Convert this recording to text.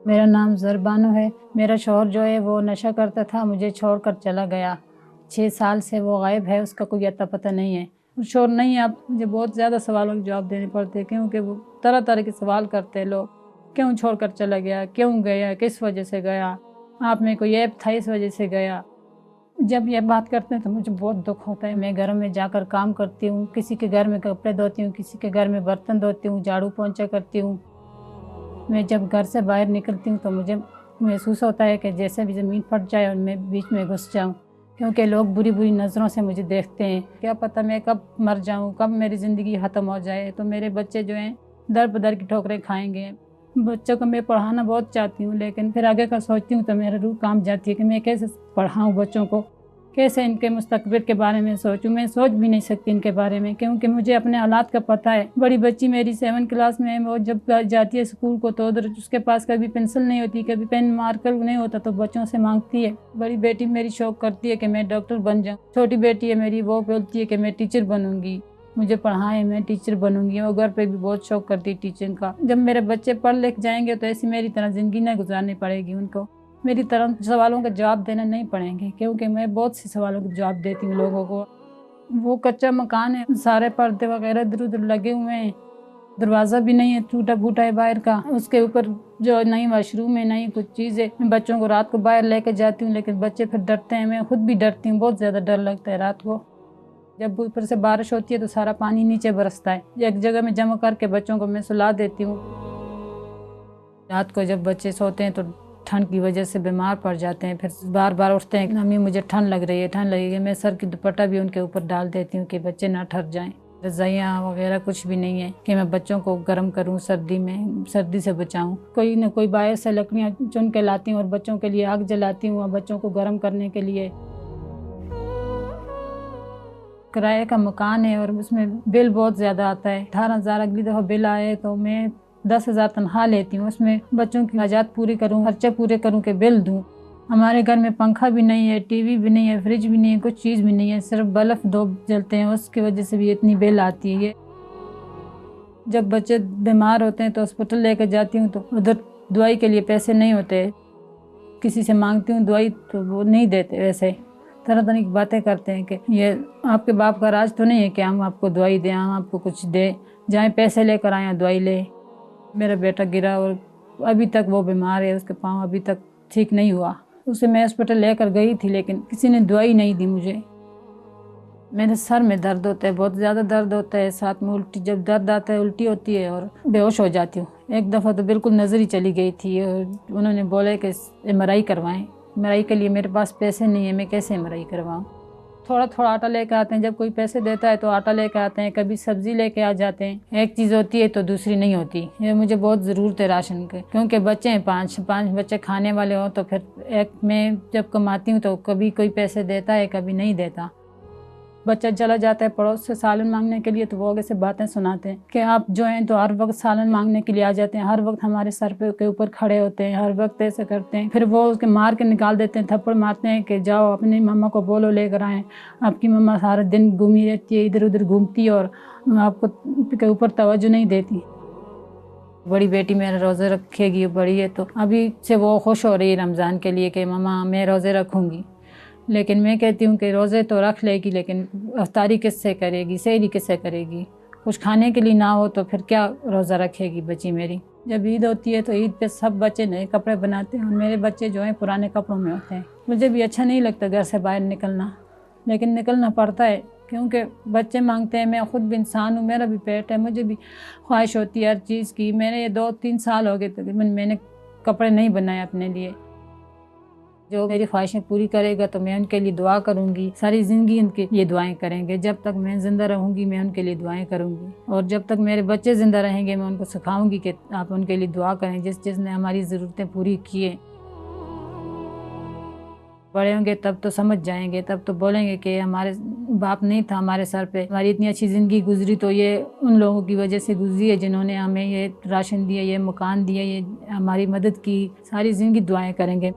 मेरा नाम ज़रबानो है। मेरा शौहर जो है वो नशा करता था, मुझे छोड़कर चला गया। 6 साल से वो गायब है, उसका कोई अता पता नहीं है। शौहर नहीं है, अब मुझे बहुत ज़्यादा सवालों के जवाब देने पड़ते हैं, क्योंकि वो तरह तरह के सवाल करते हैं लोग। क्यों छोड़कर चला गया, क्यों गया, किस वजह से गया, आप में कोई ऐप था इस वजह से गया। जब ये बात करते हैं तो मुझे बहुत दुख होता है। मैं घर में जाकर काम करती हूँ, किसी के घर में कपड़े धोती हूँ, किसी के घर में बर्तन धोती हूँ, झाड़ू पोंछा करती हूँ। मैं जब घर से बाहर निकलती हूँ तो मुझे महसूस होता है कि जैसे भी ज़मीन फट जाए और मैं बीच में घुस जाऊँ, क्योंकि लोग बुरी बुरी नज़रों से मुझे देखते हैं। क्या पता मैं कब मर जाऊँ, कब मेरी ज़िंदगी ख़त्म हो जाए, तो मेरे बच्चे जो हैं दर बदर की ठोकरें खाएंगे। बच्चों को मैं पढ़ाना बहुत चाहती हूँ, लेकिन फिर आगे का सोचती हूँ तो मेरा रूह कांप जाती है कि मैं कैसे पढ़ाऊँ बच्चों को, कैसे इनके मुस्तकबिल के बारे में सोचूं। मैं सोच भी नहीं सकती इनके बारे में, क्योंकि मुझे अपने हालात का पता है। बड़ी बच्ची मेरी 7 क्लास में है, वो जब जाती है स्कूल को तो उधर उसके पास कभी पेंसिल नहीं होती, कभी पेन मार्कर नहीं होता, तो बच्चों से मांगती है। बड़ी बेटी मेरी शौक करती है कि मैं डॉक्टर बन जाऊँ। छोटी बेटी है मेरी, वो बोलती है कि मैं टीचर बनूंगी, मुझे पढ़ाएं, मैं टीचर बनूंगी। वो घर पे भी बहुत शौक करती है टीचिंग का। जब मेरे बच्चे पढ़ लिख जाएंगे तो ऐसी मेरी तरह ज़िंदगी न गुजारनी पड़ेगी उनको, मेरी तरह सवालों का जवाब देना नहीं पड़ेंगे, क्योंकि मैं बहुत से सवालों का जवाब देती हूँ लोगों को। वो कच्चा मकान है, सारे पर्दे वगैरह इधर उधर लगे हुए हैं, दरवाज़ा भी नहीं है, टूटा फूटा है बाहर का। उसके ऊपर जो नई वॉशरूम है, नई कुछ चीज़ें। मैं बच्चों को रात को बाहर लेके जाती हूँ, लेकिन बच्चे फिर डरते हैं, मैं खुद भी डरती हूँ, बहुत ज़्यादा डर लगता है रात को। जब ऊपर से बारिश होती है तो सारा पानी नीचे बरसता है। एक जगह में जमा करके बच्चों को मैं सुला देती हूँ। रात को जब बच्चे सोते हैं तो ठंड की वजह से बीमार पड़ जाते हैं, फिर बार बार उठते हैं, मम्मी मुझे ठंड लग रही है, ठंड लगेगी। मैं सर की दुपट्टा भी उनके ऊपर डाल देती हूँ कि बच्चे ना ठर जाएं। रज़ाइयाँ वगैरह कुछ भी नहीं है कि मैं बच्चों को गर्म करूँ, सर्दी से बचाऊँ। कोई न कोई बाहर से लकड़ियाँ चुन के लाती हूँ और बच्चों के लिए आग जलाती हूँ और बच्चों को गर्म करने के लिए। किराए का मकान है और उसमें बिल बहुत ज़्यादा आता है। 18,000 अगली दफ़ा बिल आए तो मैं 10,000 तनख्वाह लेती हूँ। उसमें बच्चों की हाजात पूरी करूँ, खर्चे पूरे करूँ कि बिल दूँ। हमारे घर में पंखा भी नहीं है, टीवी भी नहीं है, फ्रिज भी नहीं है, कुछ चीज़ भी नहीं है, सिर्फ बल्ब 2 जलते हैं, उसकी वजह से भी इतनी बिल आती है। जब बच्चे बीमार होते हैं तो हॉस्पिटल लेकर जाती हूँ तो उधर दवाई के लिए पैसे नहीं होते, किसी से मांगती हूँ दवाई तो वो नहीं देते। वैसे तरह तरह की बातें करते हैं कि ये आपके बाप का राज तो नहीं है कि हम आपको दवाई दें, हम आपको कुछ दें, जाएं पैसे लेकर आए दवाई ले। मेरा बेटा गिरा और अभी तक वो बीमार है, उसके पाँव अभी तक ठीक नहीं हुआ। उसे मैं हॉस्पिटल लेकर गई थी, लेकिन किसी ने दवाई नहीं दी मुझे। मेरे सर में दर्द होता है, बहुत ज़्यादा दर्द होता है, साथ में उल्टी, जब दर्द आता है उल्टी होती है और बेहोश हो जाती हूँ। एक दफ़ा तो बिल्कुल नज़र ही चली गई थी और उन्होंने बोला कि MRI करवाएं। MRI के लिए मेरे पास पैसे नहीं है, मैं कैसे MRI करवाऊँ। थोड़ा थोड़ा आटा लेके आते हैं, जब कोई पैसे देता है तो आटा लेके आते हैं, कभी सब्ज़ी लेके आ जाते हैं। एक चीज़ होती है तो दूसरी नहीं होती। ये मुझे बहुत ज़रूरत है राशन की, क्योंकि बच्चे हैं 5 बच्चे खाने वाले हो, तो फिर एक मैं जब कमाती हूँ तो कभी कोई पैसे देता है, कभी नहीं देता। बच्चा चला जाता है पड़ोस से सालन मांगने के लिए तो वो आगे से बातें सुनाते हैं कि आप जो हैं तो हर वक्त सालन मांगने के लिए आ जाते हैं, हर वक्त हमारे सर पे के ऊपर खड़े होते हैं, हर वक्त ऐसे करते हैं। फिर वो उसके मार के निकाल देते हैं, थप्पड़ मारते हैं कि जाओ अपनी मम्मा को बोलो लेकर आएँ, आपकी मम्मा सारा दिन घूमी रहती है, इधर उधर घूमती है और आपको के ऊपर तवज्जो नहीं देती। बड़ी बेटी मेरा रोज़े रखेगी, बड़ी है तो अभी से वो खुश हो रही है रमज़ान के लिए कि मम्मा मैं रोज़े रखूँगी। लेकिन मैं कहती हूँ कि रोज़े तो रख लेगी, लेकिन अफ्तारी किससे करेगी, सहरी किससे करेगी। कुछ खाने के लिए ना हो तो फिर क्या रोज़ा रखेगी बच्ची मेरी। जब ईद होती है तो ईद पे सब बच्चे नए कपड़े बनाते हैं और मेरे बच्चे जो हैं पुराने कपड़ों में होते हैं। मुझे भी अच्छा नहीं लगता घर से बाहर निकलना, लेकिन निकलना पड़ता है, क्योंकि बच्चे मांगते हैं। मैं खुद भी इंसान हूँ, मेरा भी पेट है, मुझे भी ख्वाहिश होती है हर चीज़ की। मैंने ये 2-3 साल हो गए तकरीबन मैंने कपड़े नहीं बनाए अपने लिए। जो मेरी ख्वाहिशें पूरी करेगा तो मैं उनके लिए दुआ करूंगी, सारी ज़िंदगी उनके लिए दुआएं करेंगे। जब तक मैं ज़िंदा रहूंगी मैं उनके लिए दुआएं करूंगी, और जब तक मेरे बच्चे ज़िंदा रहेंगे मैं उनको सिखाऊंगी कि आप उनके लिए दुआ करें, जिसने हमारी ज़रूरतें पूरी की हैं। बड़े होंगे तब तो समझ जाएंगे, तब तो बोलेंगे कि हमारे बाप नहीं था हमारे सर पे, हमारी इतनी अच्छी ज़िंदगी गुजरी तो ये उन लोगों की वजह से गुजरी है जिन्होंने हमें ये राशन दिया, ये मकान दिया, ये हमारी मदद की। सारी ज़िंदगी दुआएं करेंगे।